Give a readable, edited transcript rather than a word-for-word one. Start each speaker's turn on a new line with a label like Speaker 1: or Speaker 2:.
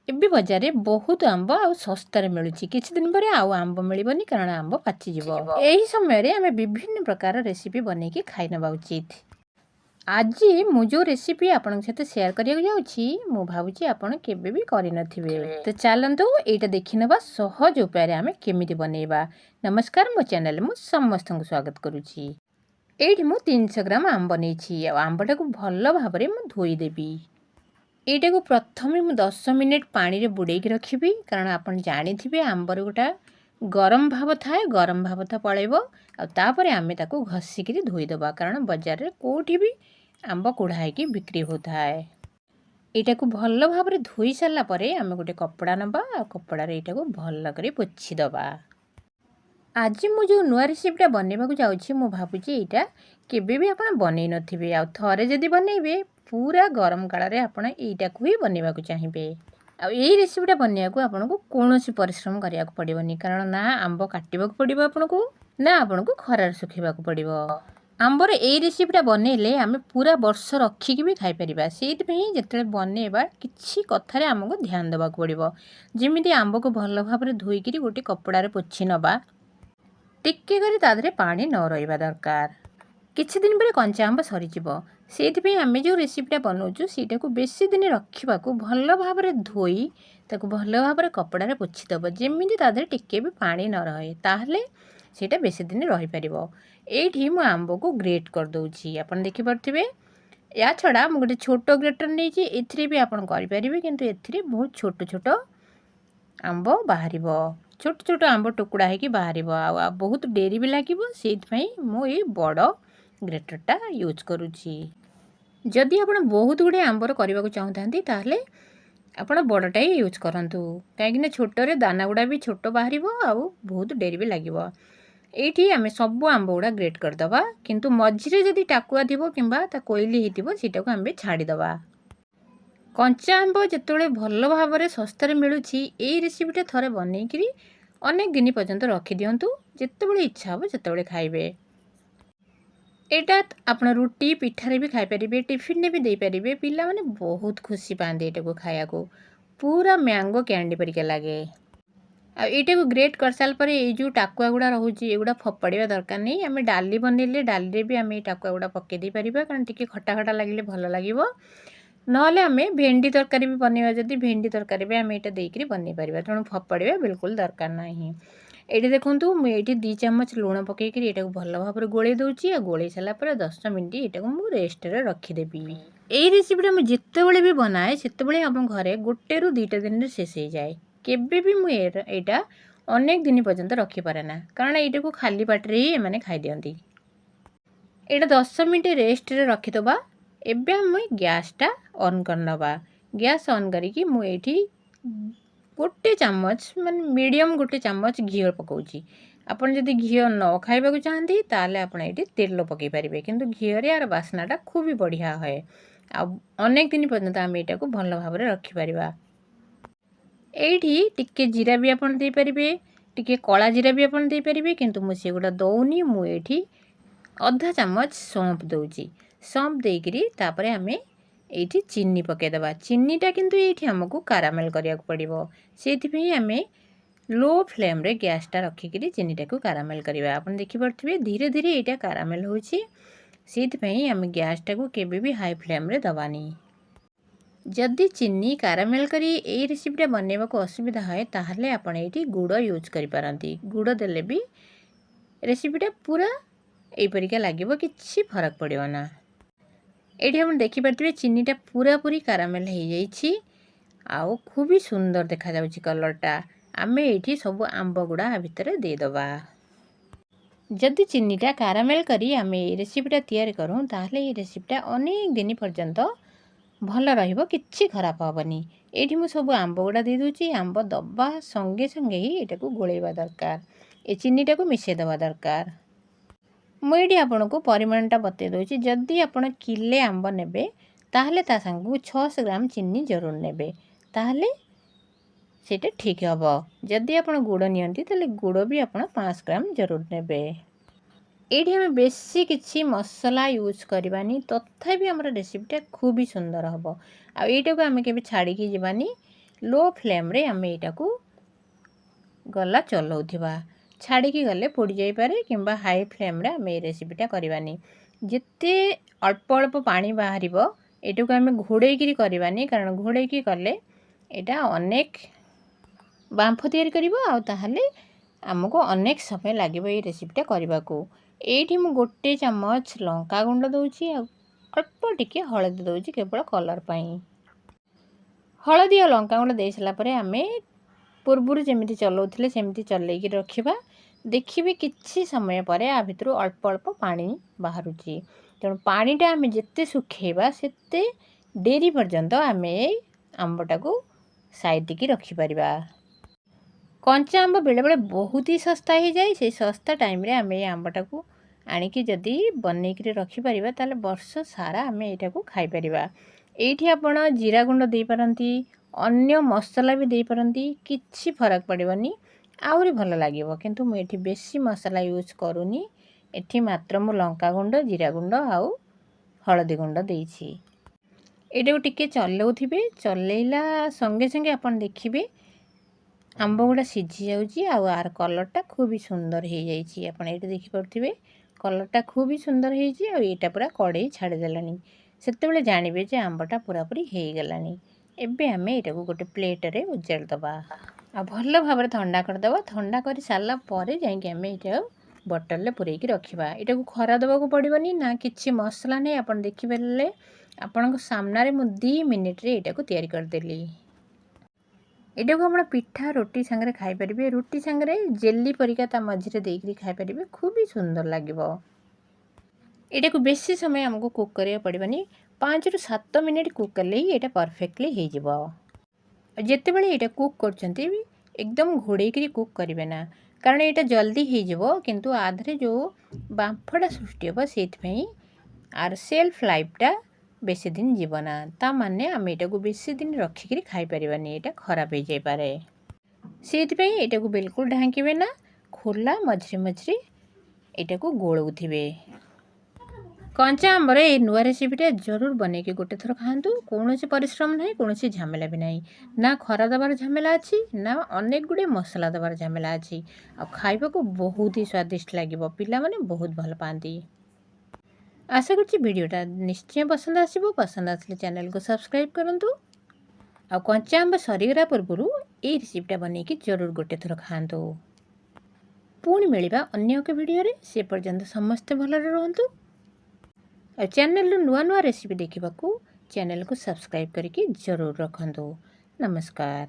Speaker 1: ଏବେ ବଜାରରେ ବହୁତ ଆମ୍ବ ଆଉ ଶସ୍ତାରେ ମିଳୁଛି। କିଛି ଦିନ ପରେ ଆଉ ଆମ୍ବ ମିଳିବନି କାରଣ ଆମ୍ବ ପାଚିଯିବ। ଏହି ସମୟରେ ଆମେ ବିଭିନ୍ନ ପ୍ରକାର ରେସିପି ବନେଇକି ଖାଇ ନେବା ଉଚିତ। ଆଜି ମୁଁ ଯେଉଁ ରେସିପି ଆପଣଙ୍କ ସହିତ ସେୟାର କରିବାକୁ ଯାଉଛି ମୁଁ ଭାବୁଛି ଆପଣ କେବେ ବି କରିନଥିବେ। ତ ଚାଲନ୍ତୁ ଏଇଟା ଦେଖିନେବା ସହଜ ଉପାୟରେ ଆମେ କେମିତି ବନେଇବା। ନମସ୍କାର, ମୋ ଚ୍ୟାନେଲ ମୁଁ ସମସ୍ତଙ୍କୁ ସ୍ୱାଗତ କରୁଛି। ଏଇଠି ମୁଁ 300 ଗ୍ରାମ ଆମ୍ବ ନେଇଛି ଆଉ ଆମ୍ବଟାକୁ ଭଲ ଭାବରେ ମୁଁ ଧୋଇଦେବି। ଏଇଟାକୁ ପ୍ରଥମେ ମୁଁ 10 ମିନିଟ୍ ପାଣିରେ ବୁଡ଼େଇକି ରଖିବି କାରଣ ଆପଣ ଜାଣିଥିବେ ଆମ୍ବର ଗୋଟେ ଗରମ ଭାବ ଥାଏ, ଗରମ ଭାବ ତ ପଳେଇବ ଆଉ ତାପରେ ଆମେ ତାକୁ ଘଷିକିରି ଧୋଇଦେବା କାରଣ ବଜାରରେ କେଉଁଠି ବି ଆମ୍ବ କୁଢ଼ା ହେଇକି ବିକ୍ରି ହେଉଥାଏ। ଏଇଟାକୁ ଭଲ ଭାବରେ ଧୋଇ ସାରିଲା ପରେ ଆମେ ଗୋଟେ କପଡ଼ା ନେବା ଆଉ କପଡ଼ାରେ ଏଇଟାକୁ ଭଲ କରି ପୋଛିଦେବା। ଆଜି ମୁଁ ଯେଉଁ ନୂଆ ରେସିପିଟା ବନେଇବାକୁ ଯାଉଛି ମୁଁ ଭାବୁଛି ଏଇଟା କେବେ ବି ଆପଣ ବନେଇ ନଥିବେ ଆଉ ଥରେ ଯଦି ବନେଇବେ ପୁରା ଗରମ କାଳରେ ଆପଣ ଏଇଟାକୁ ହିଁ ବନେଇବାକୁ ଚାହିଁବେ। ଆଉ ଏଇ ରେସିପିଟା ବନେଇବାକୁ ଆପଣଙ୍କୁ କୌଣସି ପରିଶ୍ରମ କରିବାକୁ ପଡ଼ିବନି କାରଣ ନା ଆମ୍ବ କାଟିବାକୁ ପଡ଼ିବ ଆପଣଙ୍କୁ, ନା ଆପଣଙ୍କୁ ଖରାରେ ଶୁଖେଇବାକୁ ପଡ଼ିବ। ଆମ୍ବର ଏଇ ରେସିପିଟା ବନେଇଲେ ଆମେ ପୁରା ବର୍ଷ ରଖିକି ବି ଖାଇପାରିବା। ସେଇଥିପାଇଁ ଯେତେବେଳେ ବନେଇବା କିଛି କଥାରେ ଆମକୁ ଧ୍ୟାନ ଦେବାକୁ ପଡ଼ିବ। ଯେମିତି ଆମ୍ବକୁ ଭଲ ଭାବରେ ଧୋଇକିରି ଗୋଟେ କପଡ଼ାରେ ପୋଛି ନେବା, ଟିକେ କରି ତା ଦେହରେ ପାଣି ନ ରହିବା ଦରକାର। କିଛି ଦିନ ପରେ କଞ୍ଚା ଆମ୍ବ ସରିଯିବ, ସେଇଥିପାଇଁ ଆମେ ଯେଉଁ ରେସିପିଟା ବନାଉଛୁ ସେଇଟାକୁ ବେଶୀ ଦିନ ରଖିବାକୁ ଭଲ ଭାବରେ ଧୋଇ ତାକୁ ଭଲ ଭାବରେ କପଡ଼ାରେ ପୋଛିଦେବ ଯେମିତି ତା ଦେହରେ ଟିକେ ବି ପାଣି ନ ରହେ, ତାହେଲେ ସେଇଟା ବେଶୀ ଦିନ ରହିପାରିବ। ଏଇଠି ମୁଁ ଆମ୍ବକୁ ଗ୍ରେଟ୍ କରିଦେଉଛି, ଆପଣ ଦେଖିପାରୁଥିବେ। ୟା ଛଡ଼ା ମୁଁ ଗୋଟେ ଛୋଟ ଗ୍ରେଟର ନେଇଛି, ଏଥିରେ ବି ଆପଣ କରିପାରିବେ କିନ୍ତୁ ଏଥିରେ ବହୁତ ଛୋଟ ଛୋଟ ଆମ୍ବ ବାହାରିବ, ଛୋଟ ଛୋଟ ଆମ୍ବ ଟୁକୁଡ଼ା ହେଇକି ବାହାରିବ ଆଉ ବହୁତ ଡେରି ବି ଲାଗିବ। ସେଇଥିପାଇଁ ମୁଁ ଏଇ ବଡ଼ ଗ୍ରେଟରଟା ୟୁଜ୍ କରୁଛି। ଯଦି ଆପଣ ବହୁତ ଗୁଡ଼ିଏ ଆମ୍ବର କରିବାକୁ ଚାହୁଁଥାନ୍ତି ତାହେଲେ ଆପଣ ବଡ଼ଟା ହିଁ ୟୁଜ୍ କରନ୍ତୁ କାହିଁକିନା ଛୋଟରେ ଦାନା ଗୁଡ଼ା ବି ଛୋଟ ବାହାରିବ ଆଉ ବହୁତ ଡେରି ବି ଲାଗିବ। ଏଇଠି ଆମେ ସବୁ ଆମ୍ବ ଗୁଡ଼ା ଗ୍ରେଟ୍ କରିଦେବା କିନ୍ତୁ ମଝିରେ ଯଦି ଟାକୁଆ ଥିବ କିମ୍ବା ତା କୋଇଲି ହେଇଥିବ ସେଇଟାକୁ ଆମେ ଛାଡ଼ିଦେବା। କଞ୍ଚା ଆମ୍ବ ଯେତେବେଳେ ଭଲ ଭାବରେ ଶସ୍ତାରେ ମିଳୁଛି ଏଇ ରେସିପିଟା ଥରେ ବନେଇକିରି ଅନେକ ଦିନ ପର୍ଯ୍ୟନ୍ତ ରଖିଦିଅନ୍ତୁ, ଯେତେବେଳେ ଇଚ୍ଛା ହେବ ସେତେବେଳେ ଖାଇବେ। ଏଇଟା ଆପଣ ରୁଟି ପିଠାରେ ବି ଖାଇପାରିବେ, ଟିଫିନରେ ବି ଦେଇପାରିବେ। ପିଲାମାନେ ବହୁତ ଖୁସି ପାଆନ୍ତି ଏଇଟାକୁ ଖାଇବାକୁ, ପୁରା ମ୍ୟାଙ୍ଗୋ କ୍ୟାଣ୍ଡି ପରିକା ଲାଗେ। ଆଉ ଏଇଟାକୁ ଗ୍ରେଟ୍ କରିସାରିଲା ପରେ ଏଇ ଯେଉଁ ଟାକୁଆ ଗୁଡ଼ା ରହୁଛି ଏଗୁଡ଼ା ଫୋପାଡ଼ିବା ଦରକାର ନାହିଁ। ଆମେ ଡାଲି ବନେଇଲେ ଡାଲିରେ ବି ଆମେ ଏଇ ଟାକୁଆ ଗୁଡ଼ା ପକାଇ ଦେଇପାରିବା କାରଣ ଟିକେ ଖଟା ଖଟା ଲାଗିଲେ ଭଲ ଲାଗିବ। ନହେଲେ ଆମେ ଭେଣ୍ଡି ତରକାରୀ ବି ବନେଇବା, ଯଦି ଭେଣ୍ଡି ତରକାରୀ ବି ଆମେ ଏଇଟା ଦେଇକରି ବନେଇ ପାରିବା, ତେଣୁ ଫୋପାଡ଼ିବା ବିଲକୁଲ ଦରକାର ନାହିଁ। ଏଇଠି ଦେଖନ୍ତୁ ମୁଁ ଏଇଠି 2 ଚାମଚ ଲୁଣ ପକାଇକରି ଏଇଟାକୁ ଭଲ ଭାବରେ ଗୋଳେଇ ଦେଉଛି ଆଉ ଗୋଳେଇ ସାରିଲା ପରେ 10 ମିନିଟ୍ ଏଇଟାକୁ ମୁଁ ରେଷ୍ଟରେ ରଖିଦେବି। ଏଇ ରେସିପିଟା ମୁଁ ଯେତେବେଳେ ବି ବନାଏ ସେତେବେଳେ ଆମ ଘରେ 1ରୁ 2ଟା ଦିନରେ ଶେଷ ହେଇଯାଏ। କେବେ ବି ମୁଁ ଏଇଟା ଅନେକ ଦିନ ପର୍ଯ୍ୟନ୍ତ ରଖିପାରେ ନା କାରଣ ଏଇଟାକୁ ଖାଲି ପାଟିରେ ହିଁ ଏମାନେ ଖାଇଦିଅନ୍ତି। ଏଇଟା 10 ମିନିଟ୍ ରେଷ୍ଟରେ ରଖିଦେବା। ଏବେ ଆମେ ଗ୍ୟାସ୍ଟା ଅନ୍ କରିନେବା। ଗ୍ୟାସ୍ ଅନ୍ କରିକି ମୁଁ ଏଇଠି 1 ଚାମଚ ମାନେ ମିଡ଼ିୟମ୍ 1 ଚାମଚ ଘିଅ ପକାଉଛି। ଆପଣ ଯଦି ଘିଅ ନ ଖାଇବାକୁ ଚାହାନ୍ତି ତାହେଲେ ଆପଣ ଏଇଠି ତେଲ ପକାଇ ପାରିବେ, କିନ୍ତୁ ଘିଅରେ ଆର ବାସ୍ନାଟା ଖୁବ୍ ବଢ଼ିଆ ହୁଏ ଆଉ ଅନେକ ଦିନ ପର୍ଯ୍ୟନ୍ତ ଆମେ ଏଇଟାକୁ ଭଲ ଭାବରେ ରଖିପାରିବା। ଏଇଠି ଟିକେ ଜିରା ବି ଆପଣ ଦେଇପାରିବେ, ଟିକେ କଳା ଜିରା ବି ଆପଣ ଦେଇପାରିବେ, କିନ୍ତୁ ମୁଁ ସେଗୁଡ଼ା ଦେଉନି। ମୁଁ ଏଇଠି ଅଧା ଚାମଚ ସੌଂଫ ଦେଉଛି। ସੌଂଫ ଦେଇକରି ତାପରେ ଆମେ ଏଇଠି ଚିନି ପକାଇଦେବା। ଚିନିଟା କିନ୍ତୁ ଏଇଠି ଆମକୁ କାରାମେଲ୍ କରିବାକୁ ପଡ଼ିବ, ସେଇଥିପାଇଁ ଆମେ लो फ्लेम्रे गैसटा रखिकी चिनीटाକୁ कारामेल करवा। आप देखिपे धीरे धीरे यहाँ कारामेल होती आम गैसटा को केबे भी हाई फ्लेम्रे दबानी। जदि चीनी कारामेल करी ए रेसिपीटा बनवा को असुविधा है ताहले आपण ये गुड़ यूज करिपारती। गुड़ देले भी रेसिपीटा पूरा यहीपरिका लगे, किसी फरक पड़ना। ये आप देखिपे चीनीटा पूरा पूरी कारामेल हो जाइए आउ खूब ही सुंदर देखा जाउची कलरटा। आमे एठी सब आंब गुड़ा भितर देदबा। जदि चीनीटा कारामेल करी आमे ए रेसिपीटा तैयारी करूँ ताहले ए रेसिपीटा अनेक दिन पर्यंत भल रहिबो, किछि खराब हेबनी। एठी मु सब आंब गुड़ा दे दूची। आंब दबा संगे संगे ही एटाकू गोलेबा दरकार, ए चीनीटा को मिसै दबा दरकार। मु एठी आपनको परिमाणटा बतै दोची। जदि आपण किले आंब नेबे ताहले ता संगू 600 ग्राम चीनी जरूर नेबे, ताहले सेटा ठीक हम। जदि आप गुड़ नियंती ताले गुड़ भी आप 5 ग्राम जरूर नेबे। एठी हमें बेसी किछि मसला यूज करवानी, तथापि हमर रेसिपीटा खूब ही सुंदर हम। आ एटा को आमे केबे छाड़ी की जीवानी, लो फ्लेम रे आम यहाँ को गला चलाउथिबा छाड़ी गले पोड़ी जाई पारे किंबा हाई फ्लेम रे आम ये रेसिपीटा करवानी जिते अल्प अल्प पानी बाहर एटू आम घोड़े करवानी कारण घोड़े कले एटा अनेक बांफ तैयारी करिवो आ ताहले आमको अनेक समय लगे ये रेसिपीटा करने को। ये गोटे चामच लंका गुंड दूची अल्प टिके हलदी दूची केवल कलर पाई हलदी और लंका गुंड दे सारापर आम पूर्वर जमी चलाऊले सेमती चलैक रखा देखिए किसी समय पर आ भितर अल्प अल्प पानी बाहर तेणु पानीटा आम जिते सुखेबा सेते डेरी पर्यंत आम आंबटा को साइड की रखिपर। कंचा आंब बेले बेले बहुत ही सस्ता हो जाए से सस्ता टाइम रे आम ये आंबटा को आणिकी जदि बनईकि रखिपर ताले वर्ष सारा आम यहाँ को खाईपर। ये आपण जीरा गुंड दे पारंती अन्य मसला भी दे पारंती किछि फरक पड़िबनी आउरी भल लागिवो किंतु मु एठी बेसी मसला यूज करूनी एठी मात्र मु लंका गुंड जीरा गुंड आउ हलदी गुंड देइछि। एटा टिके चलाउथिबे चलैला संगे संगे आपण देखिबे आंब गुड़ा सीझी जाऊँगी आर कलरटा खूब ही सुंदर हो जाइए आप देखी पारे कलरटा खूब ही सुंदर होटा पूरा कड़े छाड़देलानी से जानवे जे आंबटा पूरापूरी हो गलानी। एबे आम यहाँ को गोटे प्लेट रे उजाड़दबा आ भल भाव ठंडा करदबा ठंडा कर सारा पर जाइए आम यहाँ बटल पूरेक रखा यहाँ को खरा दबा को पड़ोनी ना कि मसला नहीं आप देखिपारे आपण सामने मु 2 मिनिट रे यहाँ को तैयारी करदेली। एटा को हम पिठा रोटी सांगे खाईपर रुटी सांगे जेली परिका मझे देकर खाईपर खूब ही सुंदर लगे। यहाँ को बेसी समय आमको कुक करा पड़ोनी 5 ରୁ 7 मिनिट कुक कले ही यहाँ परफेक्टली हो जिते बड़े यहाँ कुक कर एकदम घोड़े कुक करेंगे ना कारण यहाँ जल्दी हो किंतु आधे जो बांफटा सृष्टि हम से आर सेल्फ लाइफटा बेसी दिन जीवना ता माने आम यहाँ को बेसी दिन रखिक खाईपर यहाँ खराब हो जापे से यहाँ को बिल्कुल ढांके ना खोला मझे मझे यहाँ को गोलौथे। कंचा आंबर ये नुआ रेसिपीटा जरूर बनईकि गोटे थर खातु कौन परिश्रम ना कौन झमेला भी ना खरा दबार झमेला अच्छी ना अनेक गुड़े मसला दबार झमेला अच्छी आ खाइबा को बहुत ही स्वादिष्ट लगे पिला माने बहुत भल पाती। आशा करुँची वीडियोटा निश्चय पसंद आसो पसंद आसले चैनल को सब्सक्राइब करंतु आ कंचा आंब सरीगला पूर्व ये रेसिपीटा बनईकि जरूर गोटे थर खातु। पुणी मिलवा अन्य एक वीडियो रे से पर्यंत समस्ते भल रुहतु और चैनल नुआ नुआ रेसिपी देखा चैनल को सब्सक्राइब करके जरूर रखंतु। नमस्कार।